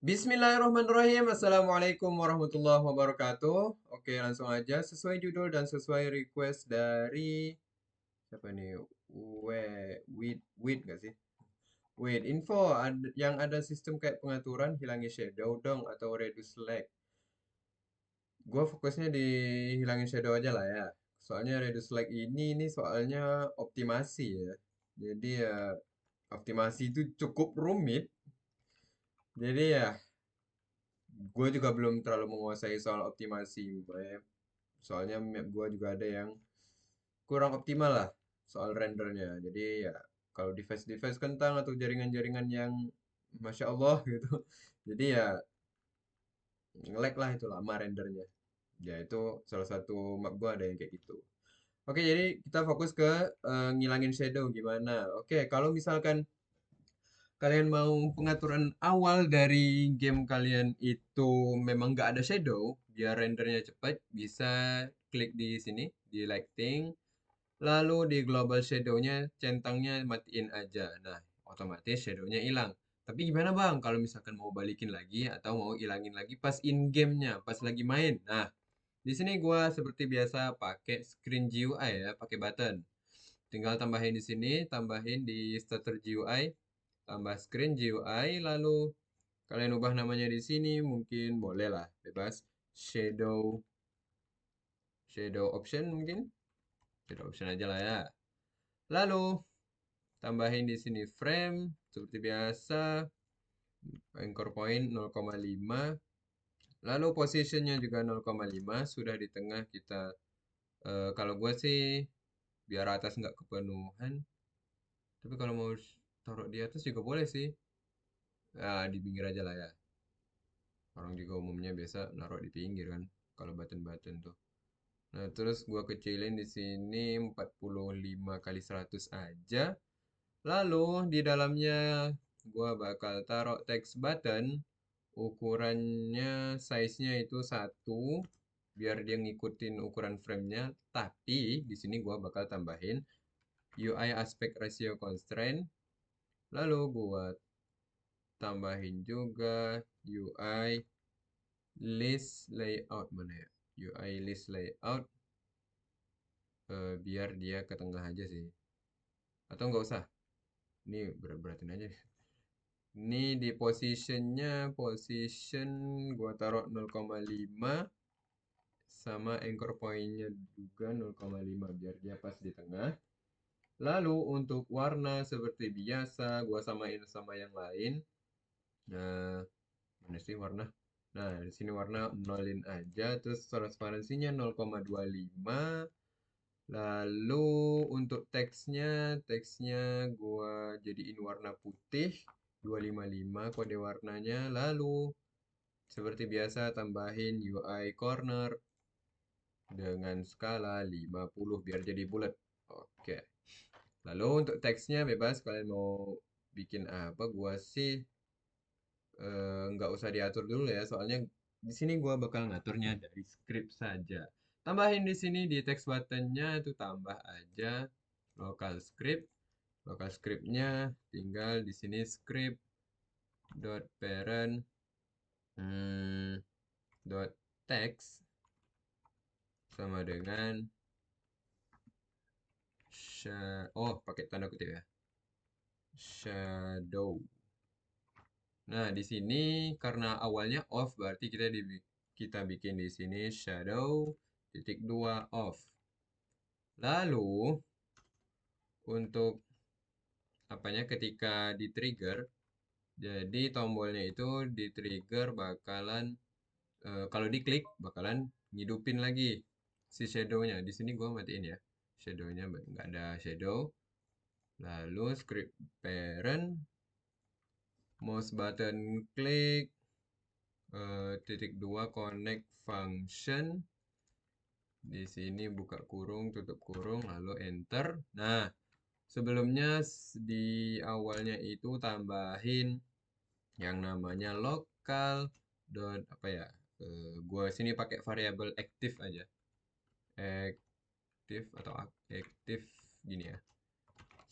Bismillahirrahmanirrahim. Assalamualaikum warahmatullahi wabarakatuh. Oke, langsung aja sesuai judul dan sesuai request dari siapa nih? Wait nggak sih? Wait, info yang ada sistem kayak pengaturan hilangin shadow dong atau reduce lag. Gua fokusnya di hilangin shadow aja lah ya. Soalnya reduce lag ini soalnya optimasi ya. Jadi ya optimasi itu cukup rumit. Jadi ya gue juga belum terlalu menguasai soal optimasi. Soalnya map gue juga ada yang kurang optimal lah soal rendernya. Jadi ya kalau device-device kentang atau jaringan-jaringan yang Masya Allah gitu. Jadi ya nge-lag lah itu lama rendernya. Ya itu salah satu map gue ada yang kayak gitu. Oke, jadi kita fokus ke ngilangin shadow gimana. Oke, kalau misalkan kalian mau pengaturan awal dari game kalian itu memang nggak ada shadow, biar rendernya cepat, bisa klik di sini, di lighting, lalu di global shadow-nya, centangnya matiin aja. Nah, otomatis shadow-nya hilang. Tapi gimana bang, kalau misalkan mau balikin lagi atau mau ilangin lagi pas in-game-nya, pas lagi main. Nah, di sini gua seperti biasa pakai screen GUI ya, pakai button. Tinggal tambahin di sini, tambahin di starter GUI, tambah screen GUI, lalu kalian ubah namanya di sini, mungkin boleh lah, bebas. Shadow, shadow option mungkin, shadow option aja lah ya. Lalu tambahin di sini frame, seperti biasa, anchor point 0,5. Lalu positionnya juga 0,5, sudah di tengah kita. Kalau gue sih biar atas nggak kepenuhan, tapi kalau mau taruh di atas juga boleh sih. Nah, di pinggir aja lah ya. Orang juga umumnya biasa naruh di pinggir kan, kalau button-button tuh. Nah, terus gua kecilin di sini 45 kali 100 aja. Lalu di dalamnya gua bakal taruh text button. Ukurannya size-nya itu satu biar dia ngikutin ukuran frame-nya. Tapi di sini gua bakal tambahin UI aspect ratio constraint. Lalu gua tambahin juga UI list layout mana ya? UI list layout biar dia ke tengah aja sih. Atau nggak usah. Ini berat-beratin aja. Ini di positionnya, position gua taruh 0,5 sama anchor point-nya juga 0,5 biar dia pas di tengah. Lalu untuk warna seperti biasa gua samain sama yang lain. Nah, mana sih warna? Nah, di sini warna nolin aja, terus transparansinya 0,25. Lalu untuk teksnya gua jadiin warna putih 255 kode warnanya. Lalu seperti biasa tambahin UI corner dengan skala 50 biar jadi bulat. Oke. Lalu untuk teksnya bebas kalian mau bikin apa. Gua sih nggak usah diatur dulu ya, soalnya di sini gua bakal ngaturnya dari script saja. Tambahin di sini di text buttonnya itu tambah aja local script. Local scriptnya tinggal di sini script dot parent dot text sama dengan oh pakai tanda kutip ya, shadow. Nah, di sini karena awalnya off berarti kita bikin di sini shadow titik dua off. Lalu untuk apanya ketika di trigger, jadi tombolnya itu di trigger bakalan kalau diklik bakalan ngidupin lagi si shadownya. Di sini gua matiin ya. Shadownya nggak ada shadow. Lalu script parent mouse button klik titik dua connect function. Di sini buka kurung, tutup kurung, lalu enter. Nah, sebelumnya di awalnya itu tambahin yang namanya lokal dot apa ya? Gua sini pakai variabel aktif aja. Aktif atau aktif gini ya.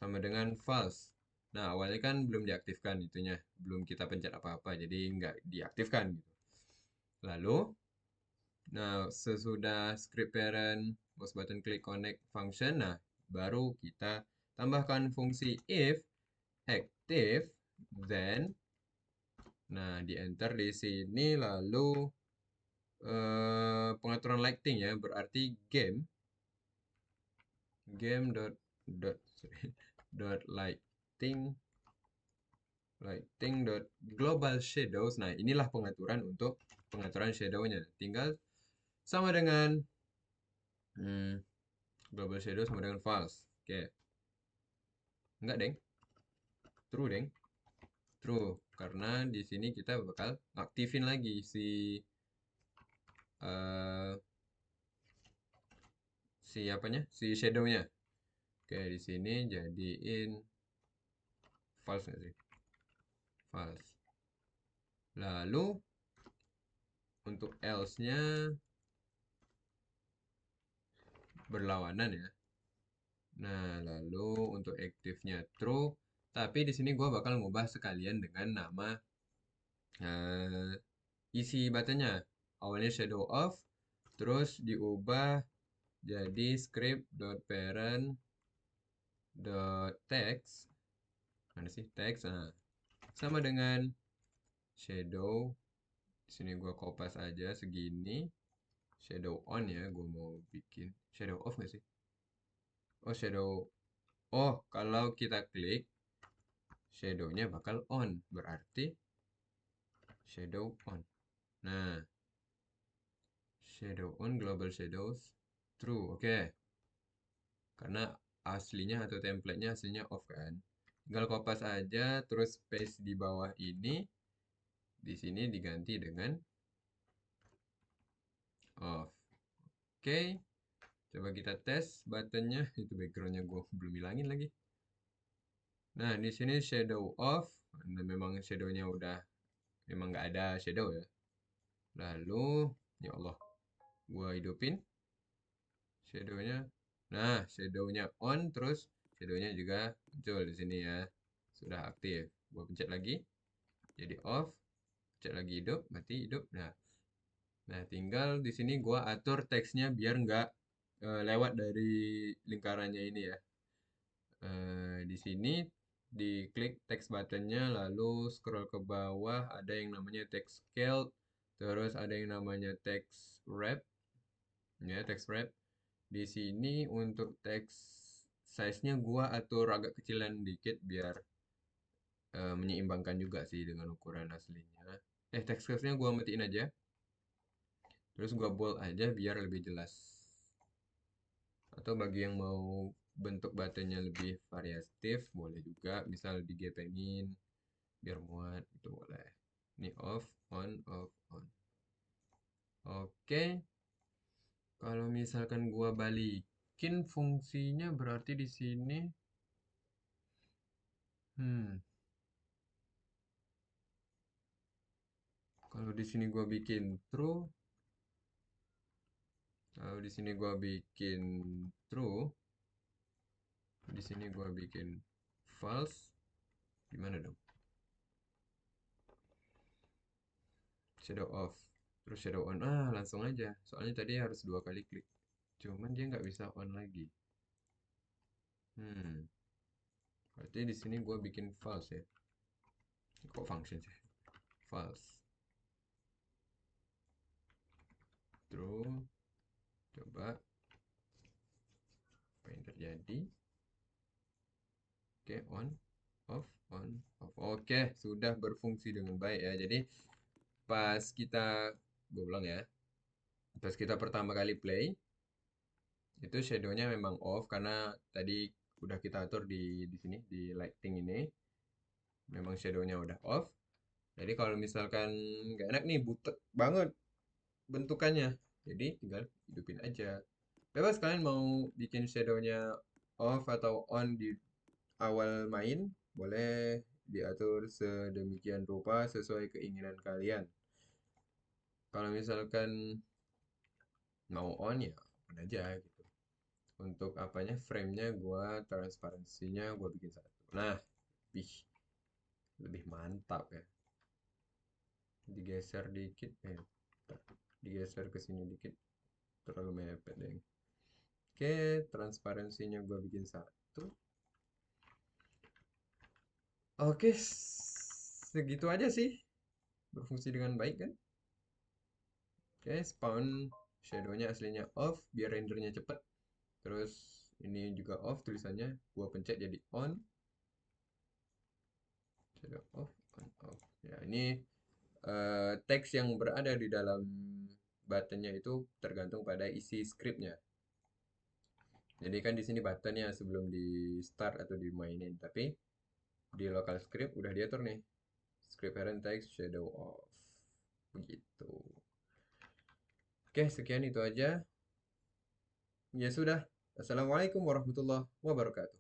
Sama dengan false. Nah, awalnya kan belum diaktifkan itunya, belum kita pencet apa-apa, jadi nggak diaktifkan gitu. Lalu, nah sesudah script parent mouse button click connect function, nah baru kita tambahkan fungsi if active, then, nah di enter di sini lalu pengaturan lighting ya, berarti game sorry, dot lighting dot global shadows. Nah, inilah pengaturan untuk pengaturan shadownya. Tinggal sama dengan hmm, global shadow sama dengan false. Oke, enggak deng, true deng, true. Karena di sini kita bakal aktifin lagi eh si apanya, si shadownya. Oke, di sini jadiin false nggak sih? False. Lalu untuk else-nya berlawanan ya. Nah, lalu untuk active-nya true, tapi di sini gua bakal ngubah sekalian dengan nama eh, isi buttonnya. Awalnya shadow off, terus diubah jadi script.parent.text. Mana sih text? Nah, sama dengan shadow. Di sini gua kopas aja segini. Shadow on ya, gua mau bikin shadow off nggak sih? Oh, shadow. Oh, kalau kita klik shadownya bakal on, berarti shadow on. Nah, shadow on global shadows true. Oke. Karena aslinya atau templatenya aslinya off kan. Tinggal kopas aja terus paste di bawah ini. Di sini diganti dengan off. Oke. Coba kita tes buttonnya. Itu backgroundnya gue belum hilangin lagi. Nah, di sini shadow off. Nah, memang shadownya udah memang nggak ada shadow ya. Lalu, ya Allah, gua hidupin shadownya. Nah, shadownya on, terus shadownya juga muncul di sini ya. Sudah aktif. Gua pencet lagi, jadi off. Pencet lagi hidup, mati hidup. Nah, tinggal di sini gua atur teksnya biar nggak lewat dari lingkarannya ini ya. Di sini diklik text buttonnya, lalu scroll ke bawah ada yang namanya text scale, terus ada yang namanya text wrap, ya text wrap. Di sini untuk text size-nya gua atur agak kecilan dikit biar menyeimbangkan juga sih dengan ukuran aslinya. Text size-nya gua matiin aja. Terus gua bold aja biar lebih jelas. Atau bagi yang mau bentuk buttonnya lebih variatif, boleh juga. Misal digepengin biar muat, itu boleh. Ini off, on, off, on. Oke, kalau misalkan gua balikin fungsinya berarti di sini, hmm, kalau di sini gua bikin true, kalau di sini gua bikin true, di sini gua bikin false, gimana dong? Shadow off, terus shadow on, langsung aja. Soalnya tadi harus 2 kali klik. Cuman dia nggak bisa on lagi. Hmm, berarti di sini gua bikin false ya. Kok function sih? False. True. Coba apa yang terjadi? Oke, on, off, on, off. Oke, sudah berfungsi dengan baik ya. Jadi pas kita, gue ulang ya, pas kita pertama kali play, itu shadownya memang off karena tadi udah kita atur di sini di lighting ini, memang shadownya udah off. Jadi kalau misalkan nggak enak nih, butek banget bentukannya, jadi tinggal hidupin aja. Bebas kalian mau bikin shadownya off atau on di awal main, boleh diatur sedemikian rupa sesuai keinginan kalian. Kalau misalkan mau on ya on aja gitu. Untuk apanya frame-nya gua transparansinya gua bikin 1. Nah, lebih lebih mantap ya. Digeser dikit, bentar. Digeser ke sini dikit, terlalu mepet deh. Oke, transparansinya gue bikin satu. Oke, segitu aja sih. Berfungsi dengan baik kan? Oke, spawn shadownya aslinya off biar rendernya cepet. Terus ini juga off tulisannya. Gua pencet jadi on. Shadow off, on off. Ya, ini teks yang berada di dalam buttonnya itu tergantung pada isi scriptnya. Jadi kan di sini buttonnya sebelum di start atau dimainin, tapi di local script udah diatur nih. Script parent text shadow off. Begitu. Oke, sekian itu aja. Ya sudah. Assalamualaikum warahmatullahi wabarakatuh.